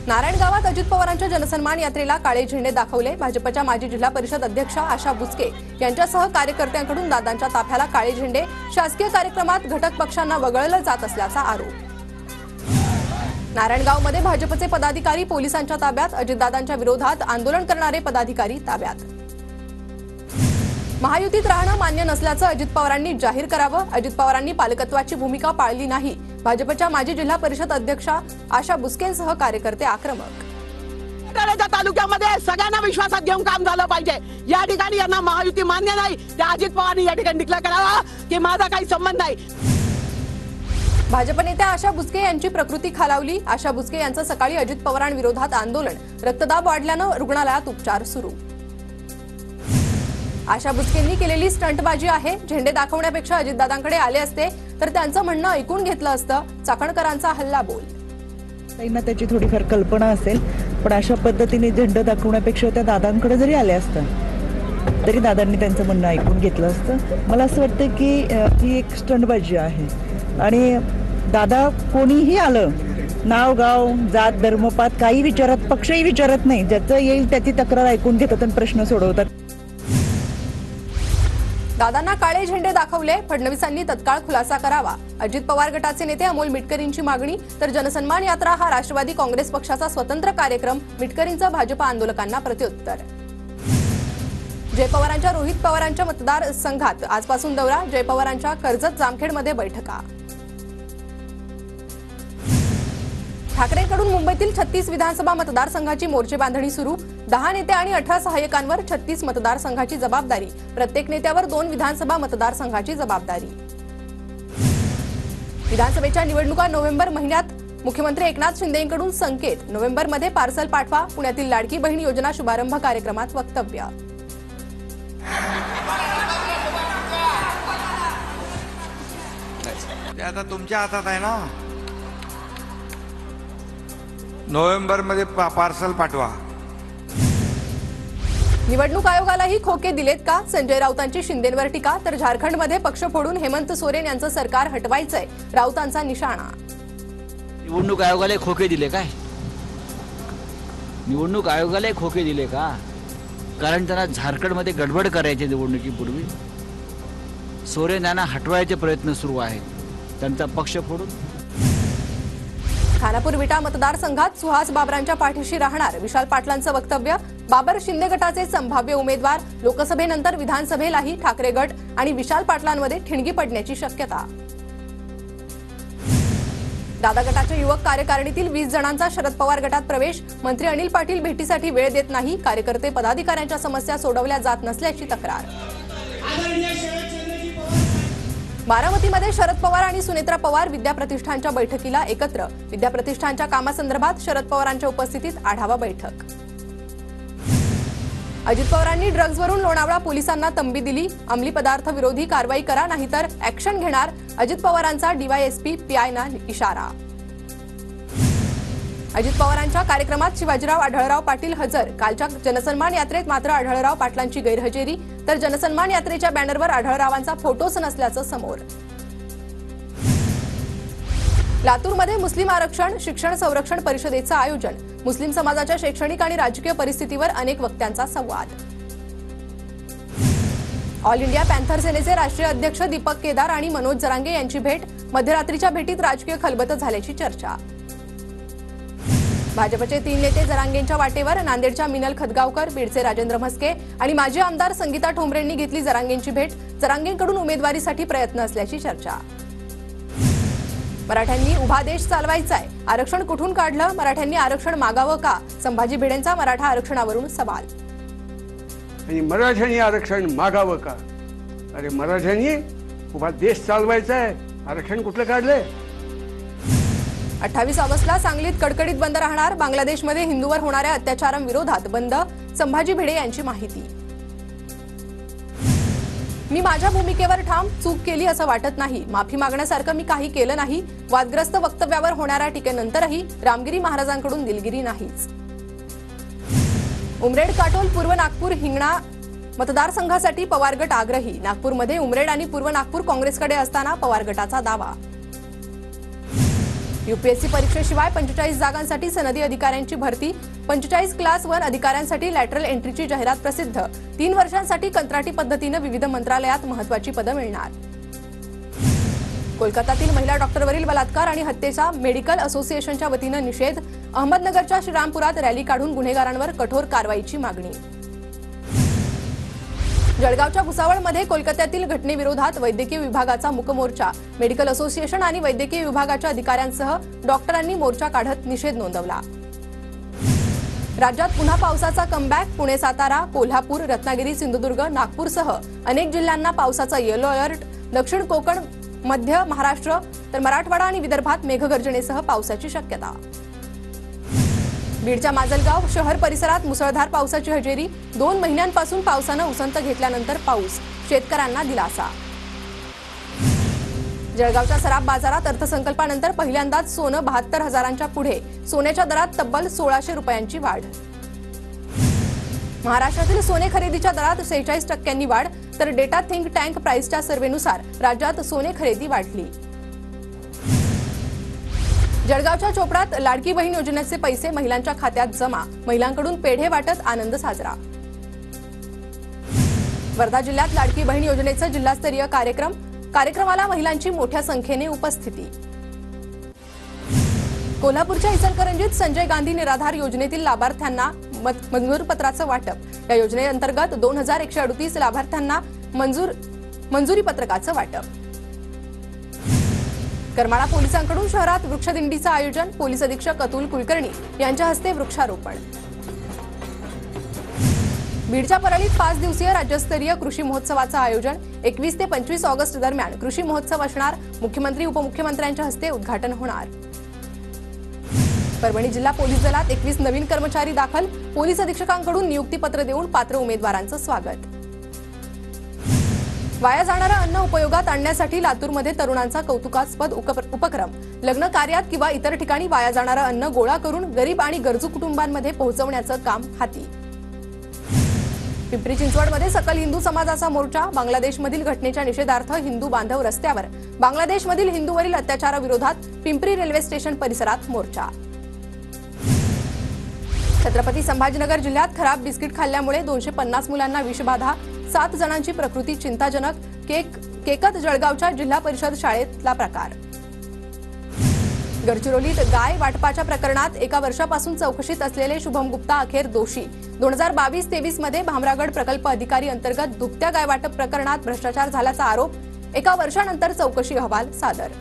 नारायणगावात अजित पवारांच्या जनसन्मान यात्रेला काळे झेंडे दाखवले। भाजपच्या माजी जिल्हा परिषद अध्यक्षा आशा बुचके यांच्यासह कार्यकर्त्यांकडून दादांच्या ताफ्याला काळे झेंडे, शासकीय कार्यक्रमात घटक पक्षांना वगळलं जात असल्याचा आरोप। नारायणगावमध्ये भाजपचे पदाधिकारी पोलिसांच्या ताब्यात, अजितदादांच्या विरोधात आंदोलन करणारे पदाधिकारी ताब्यात। महायुतीत राहणं मान्य नसल्याचं अजित पवारांनी जाहीर करावं, अजित पवारांनी पालकत्वाची भूमिका पाळली नाही। भाजपच्या माजी जिल्हा परिषद अध्यक्षा आशा बुचकेंसह कार्यकर्ते आक्रमक। तालुक्यामध्ये सगळ्यांना विश्वासात घेऊन काम झालं पाहिजे। या ठिकाणी यांना महायुती मान्य नाही, त्या अजित पवारांनी या ठिकाणी डिक्लेअर करावा की माझा काही संबंध नाही। भाजप नेत्या आशा बुचके यांची प्रकृती खालावली। आशा बुचके यांचं सकाळी अजित पवारांविरोधात आंदोलन, रक्तदाब वाढल्यानं रुग्णालयात उपचार सुरू। आशा बुचकेंनी केलेली स्टंटबाजी आहे। झेंडे दाखवण्यापेक्षा अजितदादांकडे आले असते तर त्यांचं म्हणणं ऐकून घेतलं असतं। चाकणकरांचा हल्ला बोल। त्यांना त्याची थोडीफार कल्पना असेल, पण अशा पद्धतीने झेंडे दाखवण्यापेक्षा त्या दादांकडे जरी आले असतं तरी दादांनी त्यांचं म्हणणं ऐकून घेतलं असतं। मला असं वाटतं की ही एक स्टंटबाजी आहे आणि दादा कोणीही आलं, नाव गाव जात धर्मपात काही विचारत, पक्षही विचारत नाही, ज्याचं येईल त्याची तक्रार ऐकून घेतात आणि प्रश्न सोडवतात। दादांना काळे झेंडे दाखवले, फडणवीसांनी तत्काळ खुलासा करावा। अजित पवार गटाचे नेते अमोल मिटकरींची मागणी, तर जनसन्मान यात्रा हा राष्ट्रवादी काँग्रेस पक्षाचा स्वतंत्र कार्यक्रम, मिटकरींचं भाजप आंदोलकांना प्रत्युत्तर। जय पवारांच्या रोहित पवारांच्या मतदारसंघात आजपासून दौरा, जय पवारांच्या कर्जत जामखेडमध्ये बैठका। ठाकरेंकडून मुंबईतील 36 विधानसभा मतदारसंघाची मोर्चे बांधणी सुरू, 10 नेते आणि 18 सहाय्यकांवर 36 मतदारसंघाची जबाबदारी, प्रत्येक नेत्यावर 2 विधानसभा मतदारसंघाची जबाबदारी। विधानसभेच्या निवडणुका नोव्हेंबर महिन्यात, मुख्यमंत्री एकनाथ शिंदेंकडून संकेत, नोव्हेंबरमध्ये पार्सल पाठवा, पुण्यातील लाडकी बहीण योजना शुभारंभ कार्यक्रमात वक्तव्य। आता तुमच्या हातात आहे ना, नोव्हेंबर मध्ये पार्सल पाठवा। निवडणूक आयोगालाही खोके दिलेत का? संजय राऊतांची शिंदेंवर टीका, तर झारखंडमध्ये पक्ष फोडून हेमंत सोरेन यांचं सरकार हटवायचंय, राऊतांचा निशाणा। निवडणूक आयोगाला खोके दिले काय? निवडणूक आयोगाला खोके दिले का? कारण त्यांना झारखंडमध्ये गडबड करायची निवडणुकीपूर्वी, सोरेन यांना हटवायचे प्रयत्न सुरू आहेत, त्यांचा पक्ष फोडून। खानापूर विटा मतदारसंघात सुहास बाबरांच्या पाठीशी राहणार, विशाल पाटलांचं वक्तव्य। बाबर शिंदे गटाचे संभाव्य उमेदवार, लोकसभेनंतर विधानसभेलाही ठाकरे गट आणि विशाल पाटलांमध्ये ठिणगी पडण्याची शक्यता। दादा गटाच्या युवक कार्यकारिणीतील 20 जणांचा शरद पवार गटात प्रवेश, मंत्री अनिल पाटील भेटीसाठी वेळ देत नाही, कार्यकर्ते पदाधिकाऱ्यांच्या समस्या सोडवल्या जात नसल्याची तक्रार। बारामतीमध्ये शरद पवार आणि सुनेत्रा पवार विद्याप्रतिष्ठानच्या बैठकीला एकत्र, विद्याप्रतिष्ठानच्या कामासंदर्भात शरद पवारांच्या उपस्थितीत आढावा बैठक। अजित पवारांनी ड्रग्जवरून लोणावळा पोलिसांना तंबी दिली, अंमली पदार्थ विरोधी कारवाई करा नाहीतर ऍक्शन घेणार, अजित पवारांचा डीवायएसपी पीआयना इशारा। अजित पवारांच्या कार्यक्रमात शिवाजीराव आढळराव पाटील हजर, कालच्या जनसन्मान यात्रेत मात्र आढळराव पाटलांची गैरहजेरी, तर जनसन्मान यात्रेच्या बॅनरवर आढळरावांचा फोटोच नसल्याचं समोर। लातूरमध्ये मुस्लिम आरक्षण शिक्षण संरक्षण परिषदेचं आयोजन, मुस्लिम समाजाच्या शैक्षणिक आणि राजकीय परिस्थितीवर अनेक वक्त्यांचा संवाद। ऑल इंडिया पॅन्थर सेनेचे राष्ट्रीय अध्यक्ष दीपक केदार आणि मनोज जरांगे यांची भेट, मध्यरात्रीच्या भेटीत राजकीय खलबत झाल्याची चर्चा। भाजपचे 3 नेते जरांगेंच्या वाटेवर, नांदेडच्या मिनल खदगावकर, बीडचे राजेंद्र म्हस्के आणि माजी आमदार संगीता ठोंबरेंनी घेतली जरांगेंची भेट, जरांगेंकडून उमेदवारीसाठी प्रयत्न असल्याची चर्चा। मराठ्यांनी उभा देश चालवायचाय, आरक्षण कुठून काढलं, मराठ्यांनी आरक्षण मागावं का, संभाजी भिडेंचा मराठा आरक्षणावरून सवाल। आणि मराठ्यांनी आरक्षण मागावं का? अरे मराठ्यांनी उभा देश चालवायचाय, आरक्षण कुठलं काढलंय? 28 ऑगस्टला सांगलीत कडकडीत बंद राहणार, बांगलादेशमध्ये हिंदूवर होणाऱ्या अत्याचारांविरोधात बंद, संभाजी भिडे यांची माहिती। मी माझ्या भूमिकेवर ठाम, चूक केली असं वाटत नाही, माफी मागण्यासारखं मी काही केलं नाही, वादग्रस्त वक्तव्यावर होणाऱ्या टीकेनंतरही रामगिरी महाराजांकडून दिलगिरी नाहीच। उमरेड काटोल पूर्व नागपूर हिंगणा मतदारसंघासाठी पवार गट आग्रही, नागपूरमध्ये उमरेड आणि पूर्व नागपूर काँग्रेसकडे असताना पवार गटाचा दावा। यूपीएससी परीक्षेशिवाय 45 जागांसाठी सनदी अधिकाऱ्यांची भरती, 45 क्लास 1 अधिकाऱ्यांसाठी लॅटरल एंट्रीची जाहिरात प्रसिद्ध, 3 वर्षांसाठी कंत्राटी पद्धतीने विविध मंत्रालयात महत्त्वाची पदं मिळणार. कोलकातातील महिला डॉक्टरवरील बलात्कार आणि हत्येचा मेडिकल असोसिएशनच्या वतीनं निषेध, अहमदनगरच्या श्रीरामपुरात रॅली काढून गुन्हेगारांवर कठोर कारवाईची मागणी. जळगावच्या भुसावळमध्ये कोलकात्यातील घटनेविरोधात वैद्यकीय विभागाचा मूक मोर्चा, मेडिकल असोसिएशन आणि वैद्यकीय विभागाच्या अधिकाऱ्यांसह डॉक्टरांनी मोर्चा काढत निषेध नोंदवला. राज्यात पुन्हा पावसाचा कमबॅक, पुणे, सातारा, कोल्हापूर, रत्नागिरी, सिंधुदुर्ग, नागपूरसह अनेक जिल्ह्यांना पावसाचा येलो अलर्ट. दक्षिण कोकण, मध्य महाराष्ट्र तर मराठवाडा आणि विदर्भात मेघगर्जनेसह पावसाची शक्यता. बीडच्या माजलगाव शहर परिसरात मुसळधार पावसाची हजेरी, 2 महिन्यांपासून पावसानं उसंत घेतल्यानंतर पाऊस, शेतकऱ्यांना दिलासा. जळगावच्या सराफ बाजारात अर्थसंकल्पानंतर पहिल्यांदाच सोनं 72,000च्या पुढे, सोन्याच्या दरात तब्बल 1,600 रुपयांची वाढ. महाराष्ट्रातील सोने खरेदीच्या दरात 46% वाढ, तर डेटा थिंक टँक प्राइसच्या सर्व्हेनुसार राज्यात सोने खरेदी वाढली. जळगावच्या चोपडात लाडकी बहीण योजनेचे पैसे महिलांच्या खात्यात जमा, महिलांकडून पेढे वाटत आनंद साजरा. वर्धा जिल्ह्यात लाडकी बहीण योजनेचा जिल्हास्तरीय कार्यक्रमाला महिलांची मोठ्या संख्येने उपस्थिती. कोल्हापूरच्या इचलकरंजीत संजय गांधी निराधार योजनेतील लाभार्थ्यांना मंजूर पत्राचं वाटप. या योजनेअंतर्गत 2138 लाभार्थ्यांना मंजुरी पत्रकाचं वाटप. करमाळा पोलिसांकडून शहरात वृक्षदिंडीचं आयोजन, पोलीस अधीक्षक अतुल कुलकर्णी यांच्या हस्ते वृक्षारोपण. बीडच्या परळीत 5 दिवसीय राज्यस्तरीय कृषी महोत्सवाचं आयोजन, 21 ते 25 ऑगस्ट दरम्यान कृषी महोत्सव असणार, मुख्यमंत्री उपमुख्यमंत्र्यांच्या हस्ते उद्घाटन होणार. परभणी जिल्हा पोलीस दलात 21 नवीन कर्मचारी दाखल, पोलीस अधीक्षकांकडून नियुक्तीपत्र देऊन पात्र उमेदवारांचं स्वागत. वाया जाणारं अन्न उपयोगात आणण्यासाठी लातूरमध्ये तरुणांचा कौतुकास्पद उपक्रम. लग्न कार्यात किंवा इतर ठिकाणी वाया जाणारं अन्न गोळा करून गरीब आणि गरजू कुटुंबांमध्ये पोहोचवण्याचं काम हाती. पिंपरी चिंचवडमध्ये सकल हिंदू समाजाचा मोर्चा, बांगलादेशमधील घटनेच्या निषेधार्थ हिंदू बांधव रस्त्यावर, बांगलादेशमधील हिंदूवरील अत्याचाराविरोधात पिंपरी रेल्वे स्टेशन परिसरात मोर्चा. छत्रपती संभाजीनगर जिल्ह्यात खराब बिस्किट खाल्ल्यामुळे 250 मुलांना विषबाधा, 7 जणांची प्रकृती चिंताजनक. केकत जळगावच्या जिल्हा परिषद शाळेतला प्रकार. गडचिरोलीत गाय वाटपाच्या प्रकरणात 1 वर्षापासून चौकशीत असलेले शुभम गुप्ता अखेर दोषी. 2022-23 मध्ये भामरागड प्रकल्प अधिकारी अंतर्गत दुभत्या गाय वाटप प्रकरणात भ्रष्टाचार झाल्याचा आरोप. 1 वर्षानंतर चौकशी अहवाल सादर.